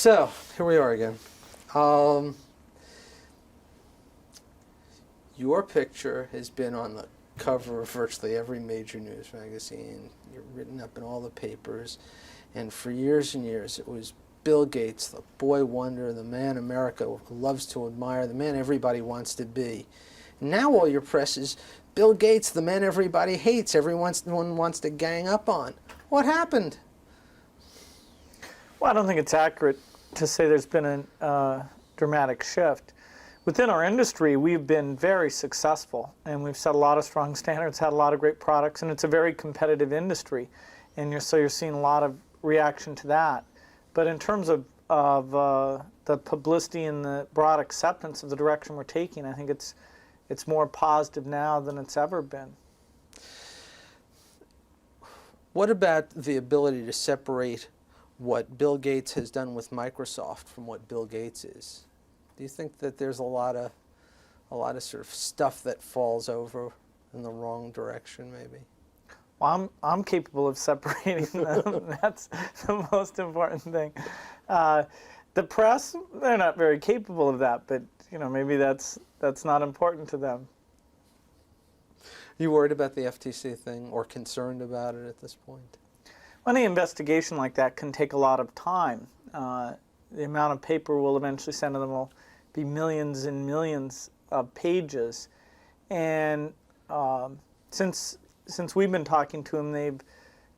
So, here we are again. Um, your picture has been on the cover of virtually every major news magazine. You're written up in all the papers. And for years and years, it was Bill Gates, the boy wonder, the man America loves to admire, the man everybody wants to be. Now all your press is Bill Gates, the man everybody hates, everyone wants to gang up on. What happened? Well, I don't think it's accurate to say there's been a dramatic shift. Within our industry, we've been very successful, and we've set a lot of strong standards, had a lot of great products, and it's a very competitive industry. And so you're seeing a lot of reaction to that. But in terms of the publicity and the broad acceptance of the direction we're taking, I think it's more positive now than it's ever been. What about the ability to separate what Bill Gates has done with Microsoft from what Bill Gates is? Do you think that there's a lot of sort of stuff that falls over in the wrong direction, maybe? Well, I'm capable of separating them. That's the most important thing. The press, they're not very capable of that, but maybe that's not important to them. You worried about the FTC thing or concerned about it at this point? Any investigation like that can take a lot of time. The amount of paper we'll eventually send to them will be millions and millions of pages. And since we've been talking to them, they've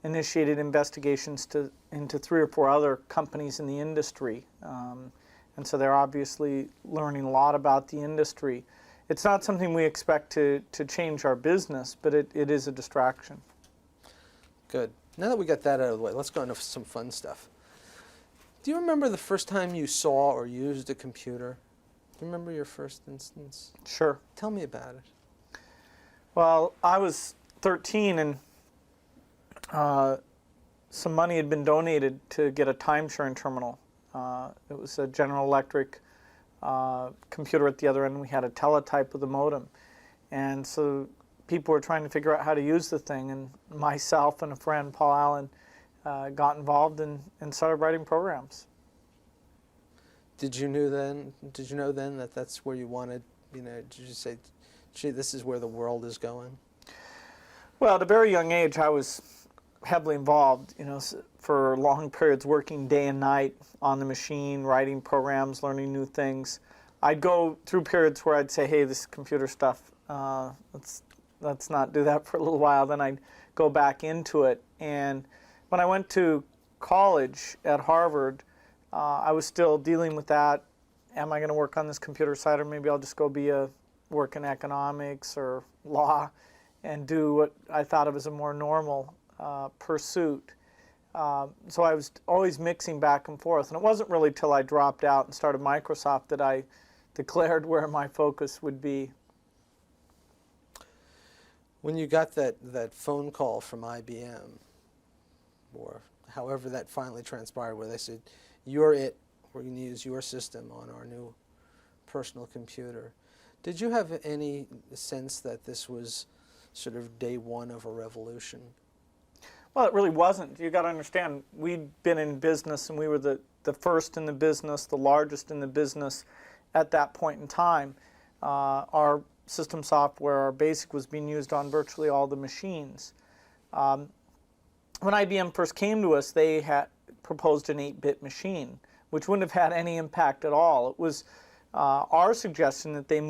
initiated investigations into 3 or 4 other companies in the industry. And so they're obviously learning a lot about the industry. It's not something we expect to change our business, but it is a distraction. Good. Now that we got that out of the way, let's go into some fun stuff. Do you remember the first time you saw or used a computer? Do you remember your first instance? Sure. Tell me about it. Well, I was 13 and some money had been donated to get a time-sharing terminal. It was a General Electric computer at the other end. We had a teletype with a modem. And so people were trying to figure out how to use the thing, and myself and a friend, Paul Allen, got involved and started writing programs. Did you know then that that's where you wanted, did you say, gee, this is where the world is going? Well, at a very young age, I was heavily involved, for long periods, working day and night on the machine, writing programs, learning new things. I'd go through periods where I'd say, hey, this computer stuff, let's not do that for a little while. Then I'd go back into it. And when I went to college at Harvard, I was still dealing with that. Am I going to work on this computer side, or maybe I'll just go work in economics or law and do what I thought of as a more normal pursuit. So I was always mixing back and forth. And it wasn't really till I dropped out and started Microsoft that I declared where my focus would be. When you got that phone call from IBM, or however that finally transpired, where they said, you're it, we're going to use your system on our new personal computer, did you have any sense that this was sort of day one of a revolution? Well, it really wasn't. You got to understand, we'd been in business, and we were the first in the business, the largest in the business at that point in time. Our system software, our BASIC, was being used on virtually all the machines. When IBM first came to us, they had proposed an 8-bit machine, which wouldn't have had any impact at all. It was our suggestion that they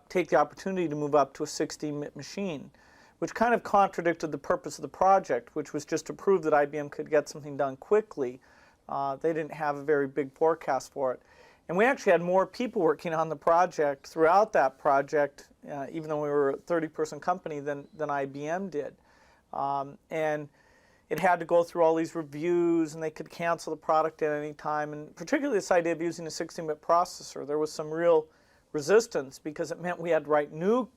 take the opportunity to move up to a 16-bit machine, which kind of contradicted the purpose of the project, which was just to prove that IBM could get something done quickly. They didn't have a very big forecast for it. And we actually had more people working on the project throughout that project, even though we were a 30-person company, than IBM did. And it had to go through all these reviews, and they could cancel the product at any time. And particularly this idea of using a 16-bit processor, there was some real resistance because it meant we had to write new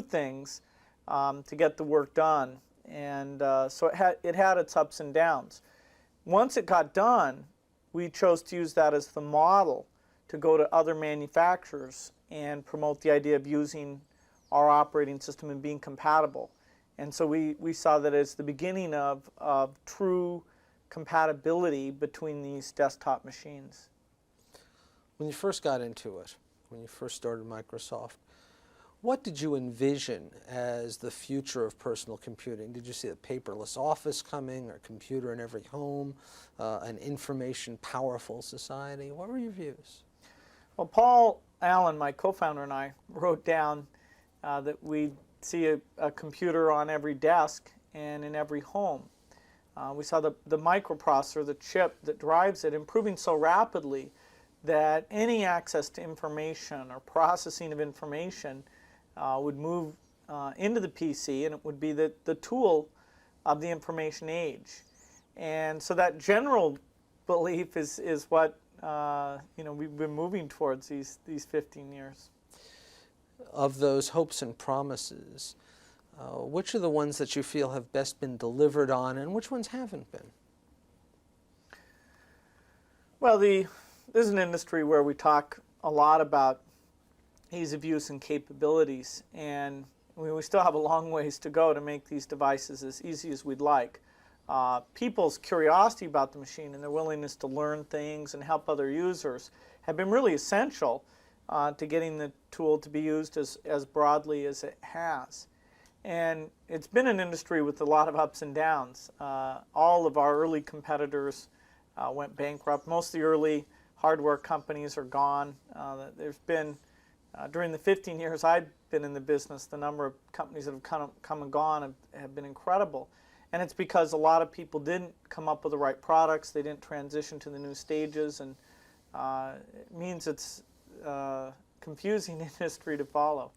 things to get the work done. And so it had its ups and downs. Once it got done, we chose to use that as the model to go to other manufacturers and promote the idea of using our operating system and being compatible. And so we saw that as the beginning of true compatibility between these desktop machines. When you first got into it, when you first started Microsoft, what did you envision as the future of personal computing? Did you see a paperless office coming, or a computer in every home, an information powerful society? What were your views? Well, Paul Allen, my co-founder, and I wrote down that we'd see a computer on every desk and in every home. We saw the microprocessor, the chip that drives it, improving so rapidly that any access to information or processing of information would move into the PC, and it would be the tool of the information age. And so that general belief is what we've been moving towards these 15 years. Of those hopes and promises, which are the ones that you feel have best been delivered on, and which ones haven't been? Well, this is an industry where we talk a lot about ease of use and capabilities, and we still have a long ways to go to make these devices as easy as we'd like. People's curiosity about the machine and their willingness to learn things and help other users have been really essential to getting the tool to be used as broadly as it has. And it's been an industry with a lot of ups and downs. All of our early competitors went bankrupt. Most of the early hardware companies are gone. There's been, during the 15 years I've been in the business, the number of companies that have come and gone have been incredible. And it's because a lot of people didn't come up with the right products, they didn't transition to the new stages, and it means it's a confusing industry to follow.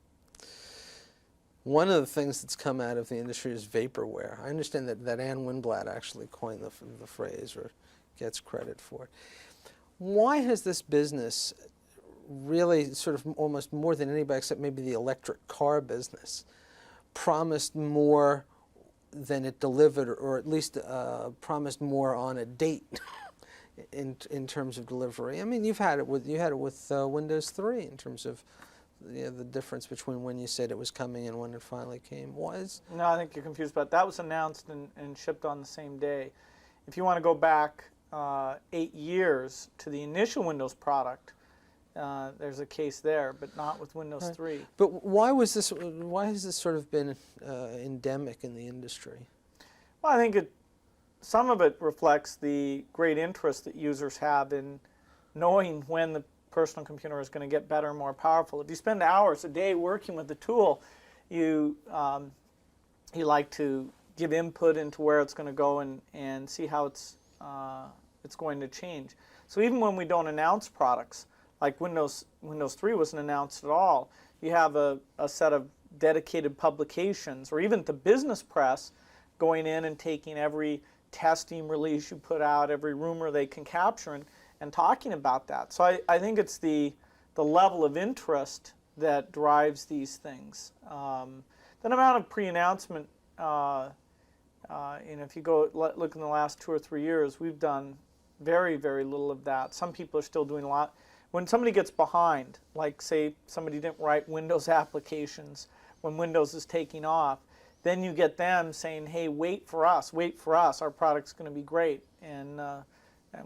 One of the things that's come out of the industry is vaporware. I understand that Ann Winblad actually coined the phrase, or gets credit for it. Why has this business really, sort of almost more than anybody except maybe the electric car business, promised more than it delivered, or at least promised more on a date in terms of delivery? I mean, you had it with Windows 3 in terms of the difference between when you said it was coming and when it finally came. Was? No, I think you're confused about that. That was announced and shipped on the same day. If you want to go back 8 years to the initial Windows product, there's a case there, but not with Windows 3. But why has this sort of been endemic in the industry? Well, I think some of it reflects the great interest that users have in knowing when the personal computer is going to get better and more powerful. If you spend hours a day working with the tool, you like to give input into where it's going to go and see how it's going to change. So even when we don't announce products, like Windows 3 wasn't announced at all, you have a set of dedicated publications, or even the business press going in and taking every testing release you put out, every rumor they can capture, and talking about that. So I think it's the level of interest that drives these things. The amount of pre-announcement, if you go look in the last 2 or 3 years, we've done very, very little of that. Some people are still doing a lot. When somebody gets behind, like say somebody didn't write Windows applications when Windows is taking off, then you get them saying, hey, wait for us, our product's going to be great. And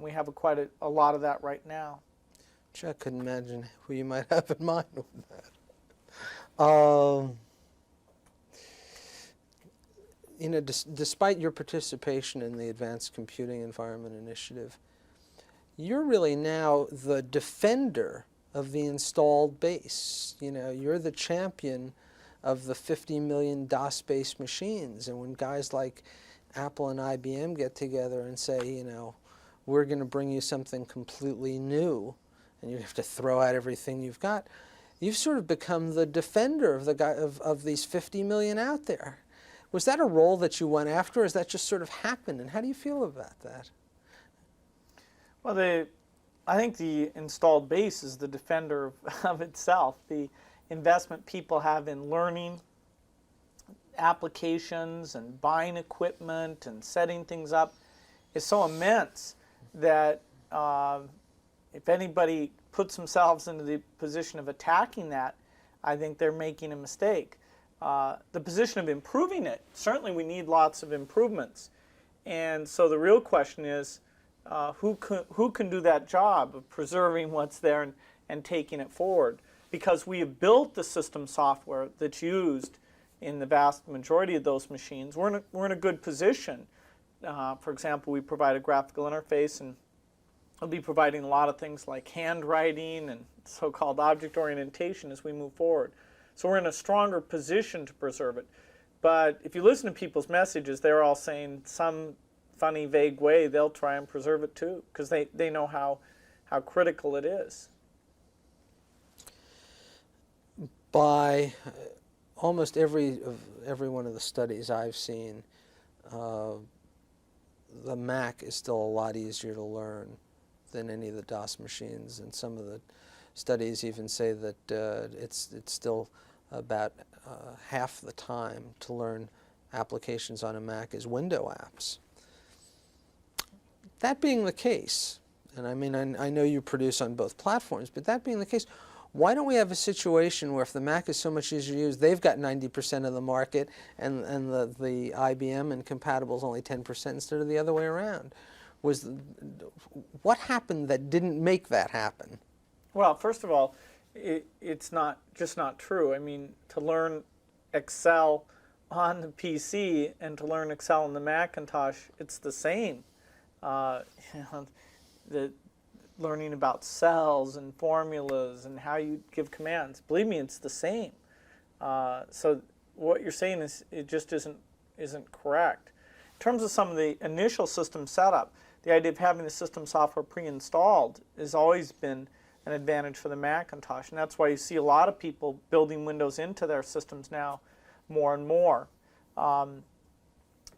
we have quite a lot of that right now. I couldn't imagine who you might have in mind with that. Despite your participation in the Advanced Computing Environment Initiative, you're really now the defender of the installed base. You're the champion of the 50 million DOS-based machines. And when guys like Apple and IBM get together and say, we're going to bring you something completely new, and you have to throw out everything you've got, you've sort of become the defender of these 50 million out there. Was that a role that you went after, or has that just sort of happened? And how do you feel about that? Well, I think the installed base is the defender of itself. The investment people have in learning applications and buying equipment and setting things up is so immense that if anybody puts themselves into the position of attacking that, I think they're making a mistake. The position of improving it, certainly we need lots of improvements. And so the real question is, who can do that job of preserving what's there and taking it forward? Because we have built the system software that's used in the vast majority of those machines. We're in a good position. For example, we provide a graphical interface, and we'll be providing a lot of things like handwriting and so-called object orientation as we move forward. So we're in a stronger position to preserve it. But if you listen to people's messages, they're all saying some funny, vague way they'll try and preserve it too, because they know how critical it is. By almost every one of the studies I've seen, the Mac is still a lot easier to learn than any of the DOS machines, and some of the studies even say that it's still about half the time to learn applications on a Mac as window apps. That being the case, and I mean, I know you produce on both platforms, but that being the case, why don't we have a situation where if the Mac is so much easier to use, they've got 90% of the market, and the IBM and compatible is only 10% instead of the other way around? What happened that didn't make that happen? Well, first of all, it's not true. I mean, to learn Excel on the PC and to learn Excel on the Macintosh, it's the same. The learning about cells and formulas and how you give commands, believe me, it's the same. So what you're saying is it just isn't correct. In terms of some of the initial system setup, the idea of having the system software pre-installed has always been an advantage for the Macintosh, and that's why you see a lot of people building Windows into their systems now more and more.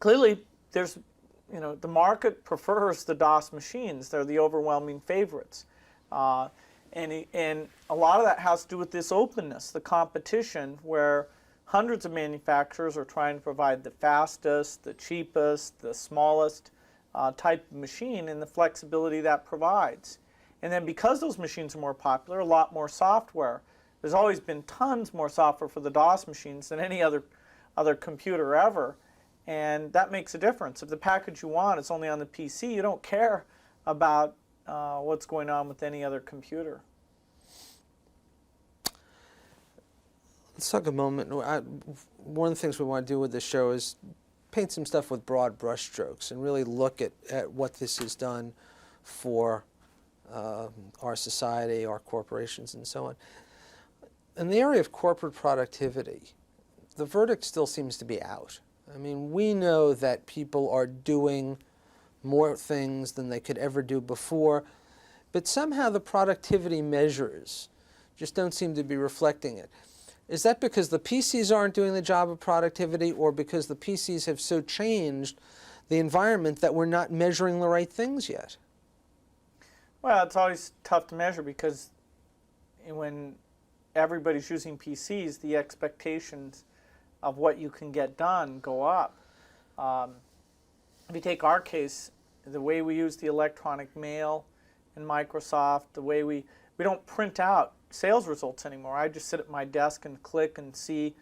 Clearly, there's, the market prefers the DOS machines. They're the overwhelming favorites. And a lot of that has to do with this openness, the competition, where hundreds of manufacturers are trying to provide the fastest, the cheapest, the smallest type of machine, and the flexibility that provides. And then because those machines are more popular, a lot more software. There's always been tons more software for the DOS machines than any other computer ever. And that makes a difference. If the package you want is only on the PC, you don't care about what's going on with any other computer. Let's talk a moment. One of the things we want to do with this show is paint some stuff with broad brushstrokes and really look at what this has done for our society, our corporations, and so on. In the area of corporate productivity, the verdict still seems to be out. I mean, we know that people are doing more things than they could ever do before, but somehow the productivity measures just don't seem to be reflecting it. Is that because the PCs aren't doing the job of productivity, or because the PCs have so changed the environment that we're not measuring the right things yet? Well, it's always tough to measure because when everybody's using PCs, the expectations of what you can get done go up. If you take our case, the way we use the electronic mail in Microsoft, the way we don't print out sales results anymore. I just sit at my desk and click and see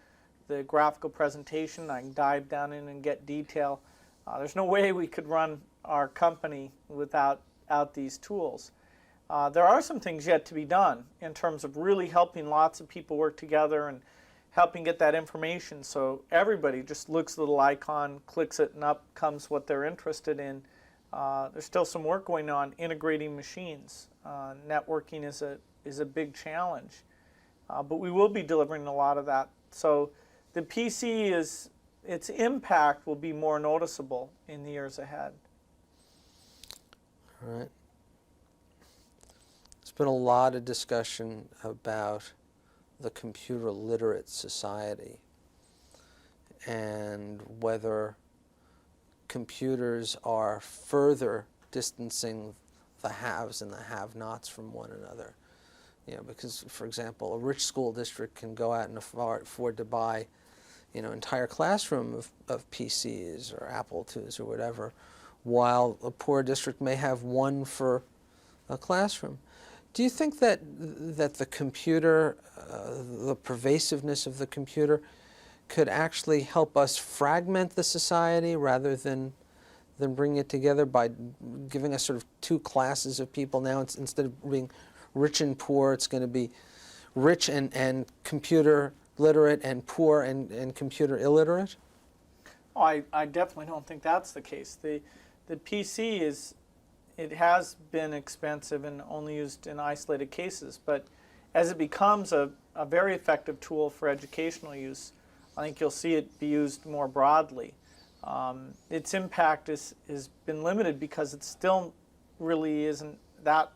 the graphical presentation. I can dive down in and get detail. There's no way we could run our company without these tools. There are some things yet to be done in terms of really helping lots of people work together and helping get that information so everybody just looks at the little icon, clicks it, and up comes what they're interested in. There's still some work going on integrating machines. Networking is a big challenge, but we will be delivering a lot of that. So the PC its impact will be more noticeable in the years ahead. All right. There's been a lot of discussion about the computer literate society and whether computers are further distancing the haves and the have-nots from one another. Because, for example, a rich school district can go out and afford to buy, entire classroom of PCs or Apple IIs or whatever, while a poor district may have one for a classroom. Do you think that the computer, the pervasiveness of the computer, could actually help us fragment the society rather than than bringing it together by giving us sort of two classes of people now? Instead of being rich and poor, it's going to be rich and computer literate and poor and computer illiterate? Oh, I definitely don't think that's the case. The PC it has been expensive and only used in isolated cases, but as it becomes a very effective tool for educational use, I think you'll see it be used more broadly. Its impact has been limited because it still really isn't that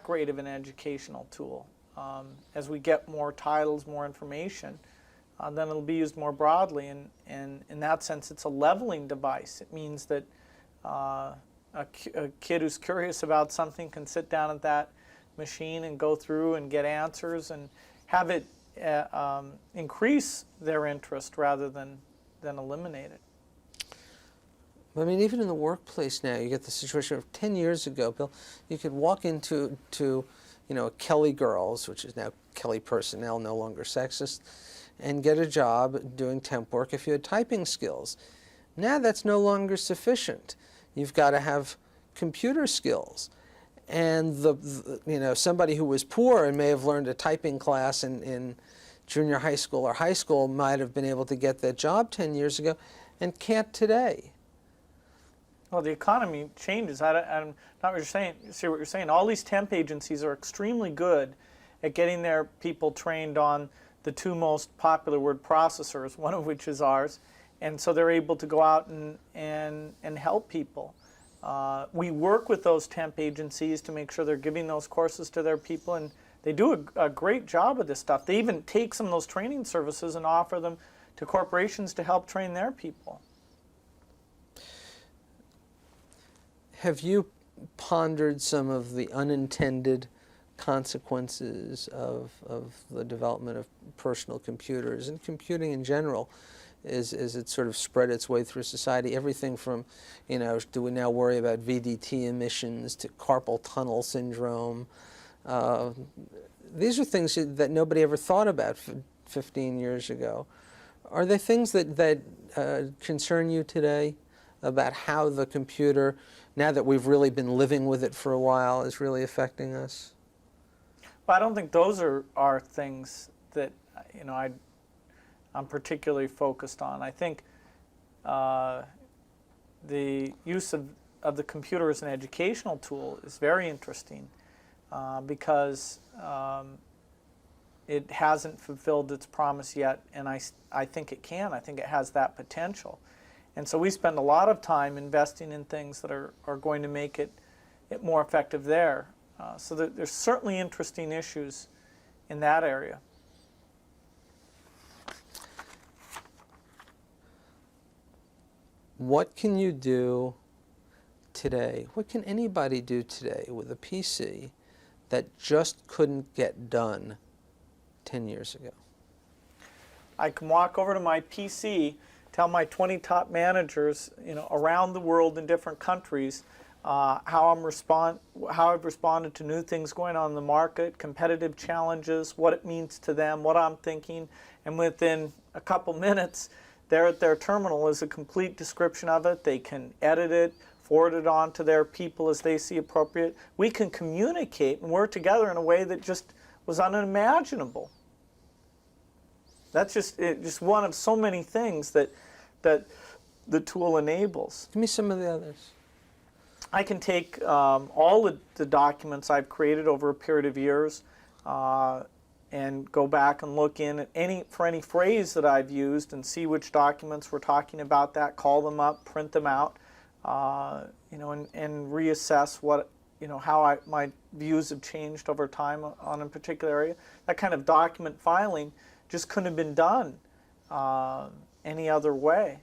great of an educational tool. As we get more titles, more information, then it'll be used more broadly, and in that sense it's a leveling device. It means that a kid who's curious about something can sit down at that machine and go through and get answers and have it increase their interest rather than eliminate it. I mean, even in the workplace now, you get the situation of 10 years ago, Bill, you could walk into Kelly Girls, which is now Kelly Personnel, no longer sexist, and get a job doing temp work if you had typing skills. Now that's no longer sufficient. You've got to have computer skills. And somebody who was poor and may have learned a typing class in junior high school or high school might have been able to get that job 10 years ago and can't today. Well, the economy changes. I'm not what you're saying. See what you're saying. All these temp agencies are extremely good at getting their people trained on the two most popular word processors, one of which is ours, and so they're able to go out and help people. We work with those temp agencies to make sure they're giving those courses to their people, and they do a great job of this stuff. They even take some of those training services and offer them to corporations to help train their people. Have you pondered some of the unintended consequences of the development of personal computers and computing in general as it sort of spread its way through society? Everything from, do we now worry about VDT emissions to carpal tunnel syndrome? These are things that nobody ever thought about 15 years ago. Are they things that concern you today about how the computer, now that we've really been living with it for a while, is really affecting us? Well, I don't think those are things that I'm particularly focused on. I think the use of the computer as an educational tool is very interesting because it hasn't fulfilled its promise yet, and I think it can. I think it has that potential. And so we spend a lot of time investing in things that are going to make it more effective there. So there's certainly interesting issues in that area. What can you do today? What can anybody do today with a PC that just couldn't get done 10 years ago? I can walk over to my PC, tell my 20 top managers, around the world in different countries, how I've responded to new things going on in the market, competitive challenges, what it means to them, what I'm thinking, and within a couple minutes, there at their terminal is a complete description of it. They can edit it, forward it on to their people as they see appropriate. We can communicate and work together in a way that just was unimaginable. That's just one of so many things that the tool enables. Give me some of the others. I can take all the documents I've created over a period of years and go back and look in at any phrase that I've used and see which documents we're talking about that, call them up, print them out, and reassess what, how my views have changed over time on a particular area. That kind of document filing just couldn't have been done any other way.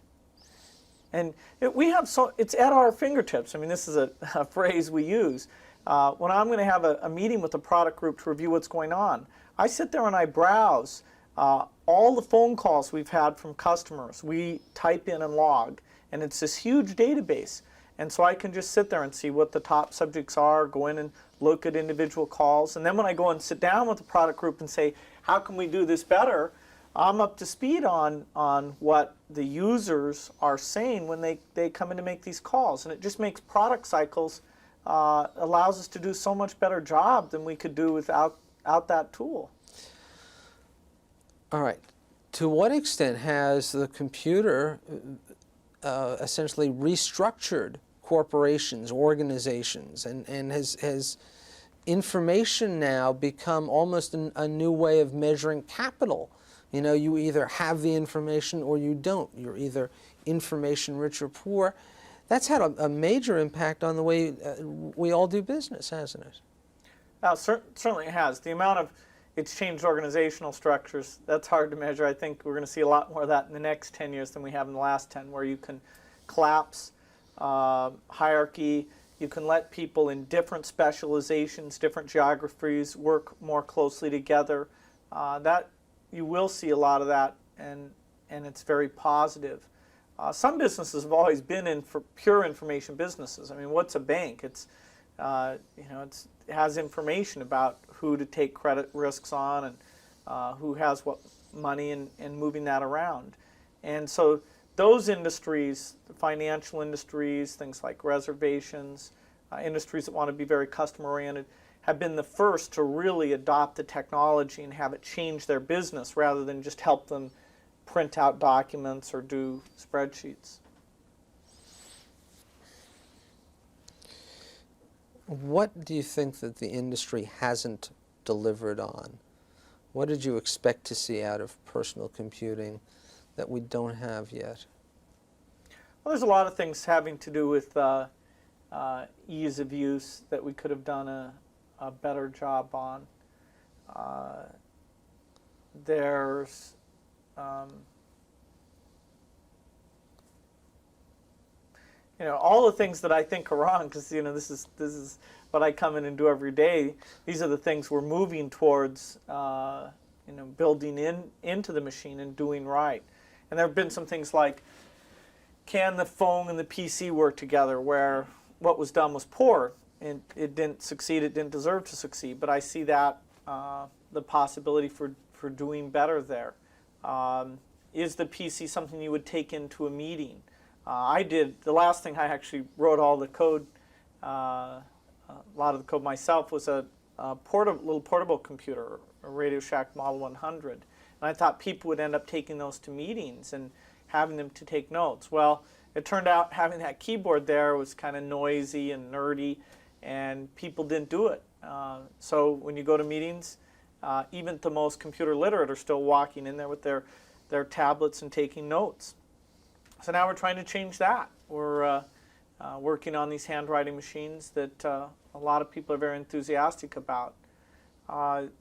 And it's at our fingertips. I mean, this is a phrase we use. When I'm going to have a meeting with a product group to review what's going on, I sit there and I browse all the phone calls we've had from customers. We type in and log, and it's this huge database. And so I can just sit there and see what the top subjects are, go in and look at individual calls. And then when I go and sit down with the product group and say, how can we do this better? I'm up to speed on what the users are saying when they come in to make these calls. And it just makes product cycles, allows us to do so much better job than we could do without that tool. All right. To what extent has the computer essentially restructured corporations, organizations, and has information now become almost a new way of measuring capital? You know, you either have the information or you don't. You're either information rich or poor. That's had a major impact on the way we all do business, hasn't it? Certainly it has. The amount of it's changed organizational structures, that's hard to measure. I think we're going to see a lot more of that in the next 10 years than we have in the last 10, where you can collapse hierarchy. You can let people in different specializations, different geographies work more closely together. That you will see a lot of that, and it's very positive. Some businesses have always been for pure information businesses. I mean, what's a bank? It has information about who to take credit risks on and who has what money and moving that around. And so those industries, the financial industries, things like reservations, industries that want to be very customer oriented, have been the first to really adopt the technology and have it change their business rather than just help them print out documents or do spreadsheets. What do you think that the industry hasn't delivered on? What did you expect to see out of personal computing that we don't have yet? Well, there's a lot of things having to do with ease of use that we could have done a better job on. There's all the things that I think are wrong, because this is what I come in and do every day. These are the things we're moving towards, building into the machine and doing right. And there have been some things like, can the phone and the PC work together, where what was done was poor and it didn't succeed, it didn't deserve to succeed. But I see that the possibility for doing better there. Is the PC something you would take into a meeting? I did. The last thing I actually wrote all the code, a lot of the code myself, was a little portable computer, a Radio Shack Model 100. And I thought people would end up taking those to meetings and having them to take notes. Well, it turned out having that keyboard there was kind of noisy and nerdy, and people didn't do it. So when you go to meetings, even the most computer literate are still walking in there with their tablets and taking notes. So now we're trying to change that. We're working on these handwriting machines that a lot of people are very enthusiastic about. And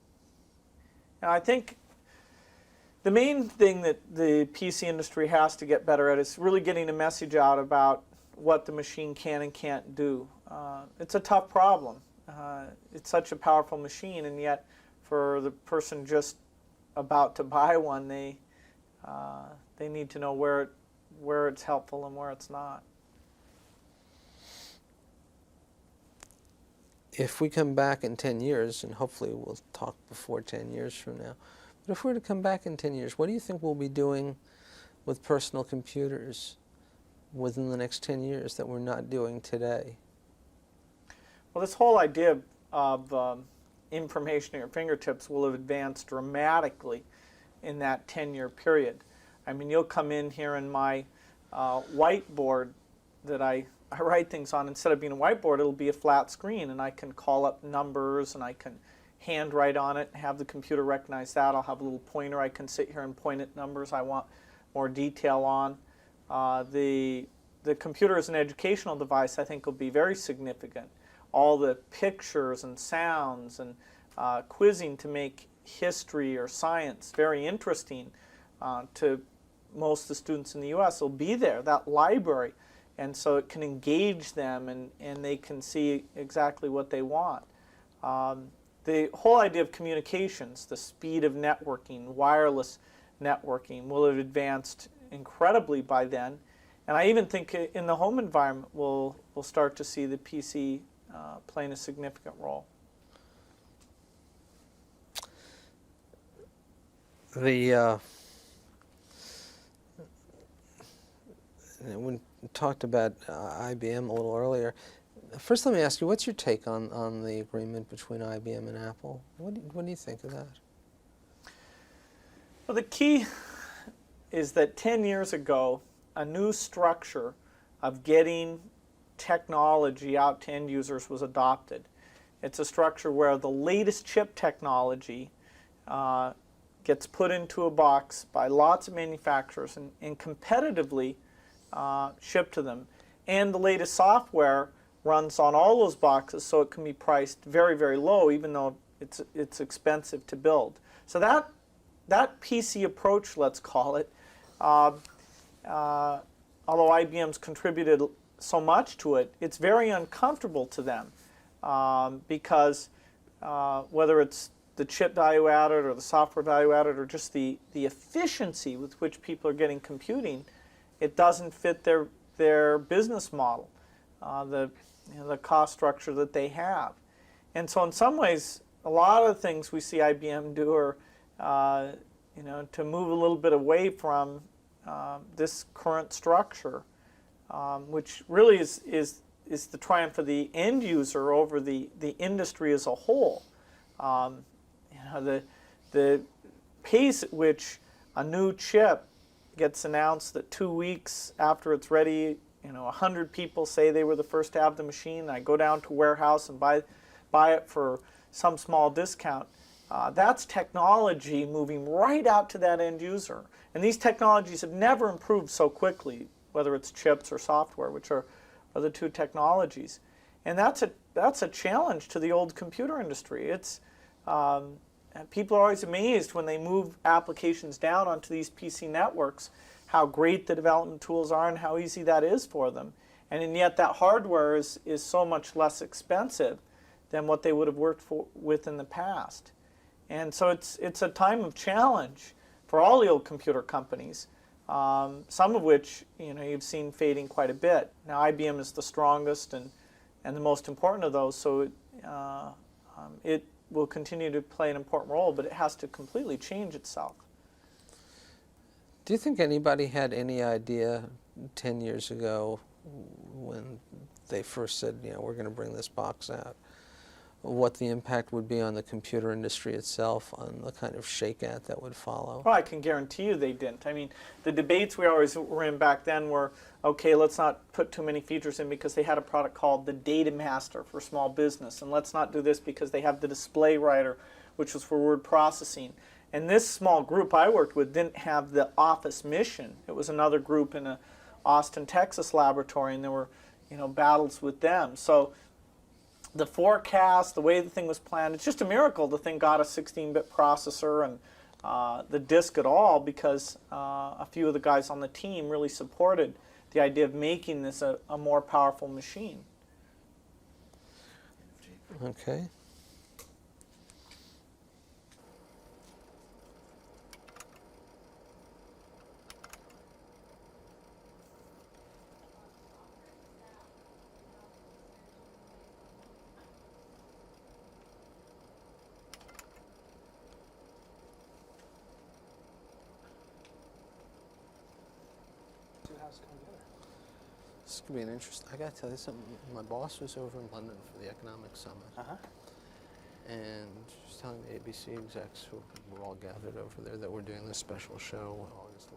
I think the main thing that the PC industry has to get better at is really getting a message out about what the machine can and can't do. It's a tough problem. It's such a powerful machine, and yet for the person just about to buy one, they need to know where it's helpful and where it's not. If we come back in 10 years, and hopefully we'll talk before 10 years from now, but if we were to come back in 10 years, what do you think we'll be doing with personal computers within the next 10 years that we're not doing today? Well, this whole idea of information at your fingertips will have advanced dramatically in that 10-year period. I mean, you'll come in here in my whiteboard that I write things on. Instead of being a whiteboard, it'll be a flat screen, and I can call up numbers, and I can handwrite on it and have the computer recognize that. I'll have a little pointer. I can sit here and point at numbers I want more detail on. The computer as an educational device, I think, will be very significant. All the pictures and sounds and quizzing to make history or science very interesting to most of the students in the U.S. will be there, that library. And so it can engage them, and they can see exactly what they want. The whole idea of communications, the speed of networking, wireless networking, will have advanced incredibly by then. And I even think in the home environment we'll start to see the PC playing a significant role. The And when we talked about IBM a little earlier, first let me ask you, what's your take on the agreement between IBM and Apple? What do you think of that? Well, the key is that 10 years ago, a new structure of getting technology out to end users was adopted. It's a structure where the latest chip technology gets put into a box by lots of manufacturers and competitively shipped to them. And the latest software runs on all those boxes, so it can be priced very, very low, even though it's expensive to build. So that PC approach, let's call it, although IBM's contributed so much to it, it's very uncomfortable to them because whether it's the chip value added or the software value added or just the efficiency with which people are getting computing, it doesn't fit their business model, the cost structure that they have. And so in some ways, a lot of the things we see IBM do are to move a little bit away from this current structure, which really is the triumph of the end user over the industry as a whole. The pace at which a new chip gets announced that 2 weeks after it's ready, 100 people say they were the first to have the machine. I go down to a warehouse and buy it for some small discount. That's technology moving right out to that end user. And these technologies have never improved so quickly, whether it's chips or software, which are the two technologies. And that's a challenge to the old computer industry. It's people are always amazed when they move applications down onto these PC networks, how great the development tools are and how easy that is for them. And yet that hardware is so much less expensive than what they would have worked with in the past. And so it's a time of challenge for all the old computer companies, some of which you've seen fading quite a bit. Now IBM is the strongest and the most important of those, so it will continue to play an important role, but it has to completely change itself. Do you think anybody had any idea 10 years ago when they first said, we're going to bring this box out, what the impact would be on the computer industry itself, on the kind of shakeout that would follow? Well, I can guarantee you they didn't. I mean, the debates we always were in back then were, okay, let's not put too many features in because they had a product called the Data Master for small business, and let's not do this because they have the Display Writer, which was for word processing. And this small group I worked with didn't have the Office mission. It was another group in a Austin, Texas laboratory, and there were battles with them. So the forecast, the way the thing was planned, it's just a miracle the thing got a 16-bit processor and the disk at all, because a few of the guys on the team really supported the idea of making this a more powerful machine. Okay. This could be an interesting. I got to tell you something. My boss was over in London for the economic summit, and she was telling the ABC execs who were all gathered over there that we're doing this special show August